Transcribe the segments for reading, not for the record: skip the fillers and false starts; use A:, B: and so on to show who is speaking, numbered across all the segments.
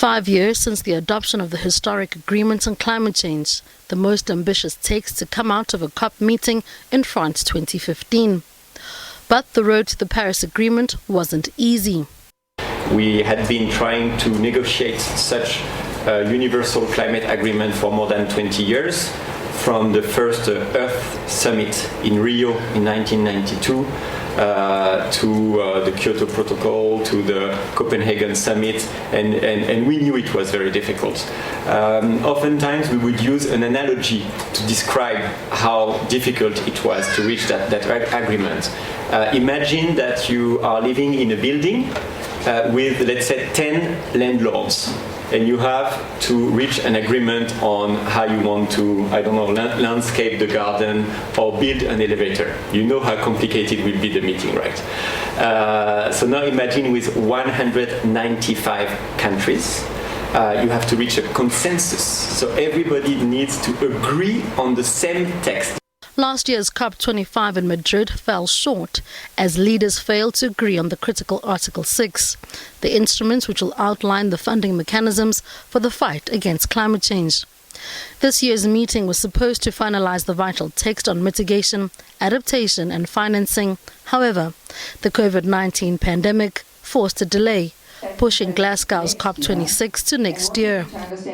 A: 5 years since the adoption of the historic agreement on climate change, the most ambitious text to come out of a COP meeting in France 2015. But the road to the Paris Agreement wasn't easy.
B: We had been trying to negotiate such a universal climate agreement for more than 20 years, from the first Earth Summit in Rio in 1992 to the Kyoto Protocol, to the Copenhagen Summit, and we knew it was very difficult. Oftentimes we would use an analogy to describe how difficult it was to reach that agreement. Imagine that you are living in a building with, let's say, 10 landlords, and you have to reach an agreement on how you want to, I don't know, landscape the garden or build an elevator. You know how complicated will be the meeting, right? So now imagine with 195 countries, you have to reach a consensus. So everybody needs to agree on the same text.
A: Last year's COP25 in Madrid fell short as leaders failed to agree on the critical Article 6, the instrument which will outline the funding mechanisms for the fight against climate change. This year's meeting was supposed to finalize the vital text on mitigation, adaptation and financing. However, the COVID-19 pandemic forced a delay, pushing Glasgow's COP26 to next year.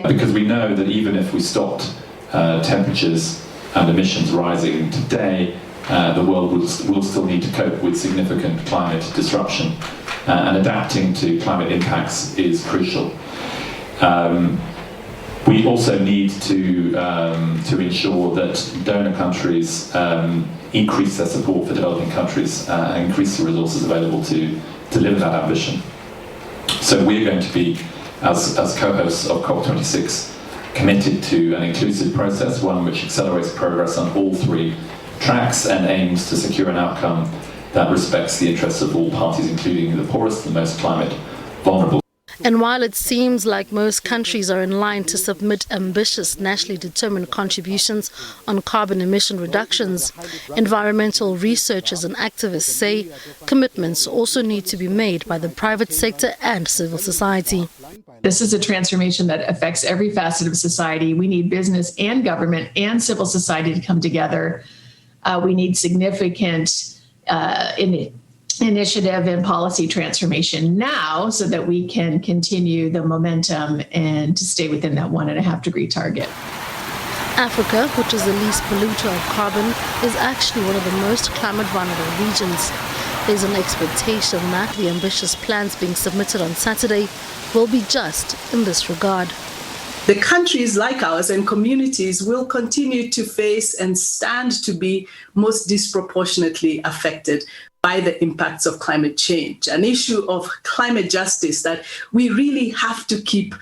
C: Because we know that even if we stopped temperatures and emissions rising today, the world will still need to cope with significant climate disruption, and adapting to climate impacts is crucial. We also need to ensure that donor countries increase their support for developing countries and increase the resources available to deliver that ambition. So we're going to be, as co-hosts of COP26, committed to an inclusive process, one which accelerates progress on all three tracks and aims to secure an outcome that respects the interests of all parties, including the poorest and most climate vulnerable.
A: And while it seems like most countries are in line to submit ambitious nationally determined contributions on carbon emission reductions, environmental researchers and activists say commitments also need to be made by the private sector and civil society.
D: This is a transformation that affects every facet of society. We need business and government and civil society to come together. We need significant initiative and policy transformation now so that we can continue the momentum and to stay within that 1.5 degree target.
A: Africa, which is the least polluter of carbon, is actually one of the most climate vulnerable regions. There's an expectation that the ambitious plans being submitted on Saturday will be just in this regard.
E: The countries like ours and communities will continue to face and stand to be most disproportionately affected by the impacts of climate change, an issue of climate justice that we really have to keep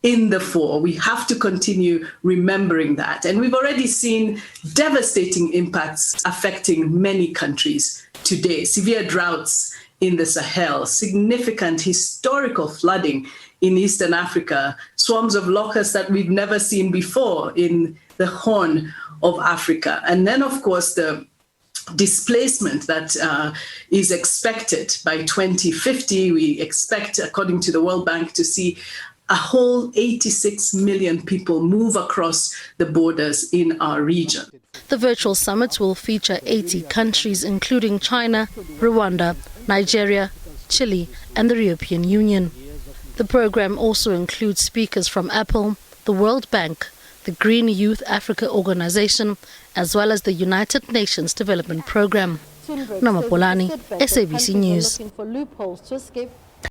E: in the fore. We have to continue remembering that. And we've already seen devastating impacts affecting many countries today. Severe droughts in the Sahel, significant historical flooding in Eastern Africa, swarms of locusts that we've never seen before in the Horn of Africa. And then, of course, the displacement that is expected by 2050. We expect, according to the World Bank, to see a whole 86 million people move across the borders in our region.
A: The virtual summit will feature 80 countries, including China, Rwanda, Nigeria, Chile, and the European Union. The program also includes speakers from Apple, the World Bank, the Green Youth Africa Organization, as well as the United Nations Development Program. Noma Bolani, SABC News.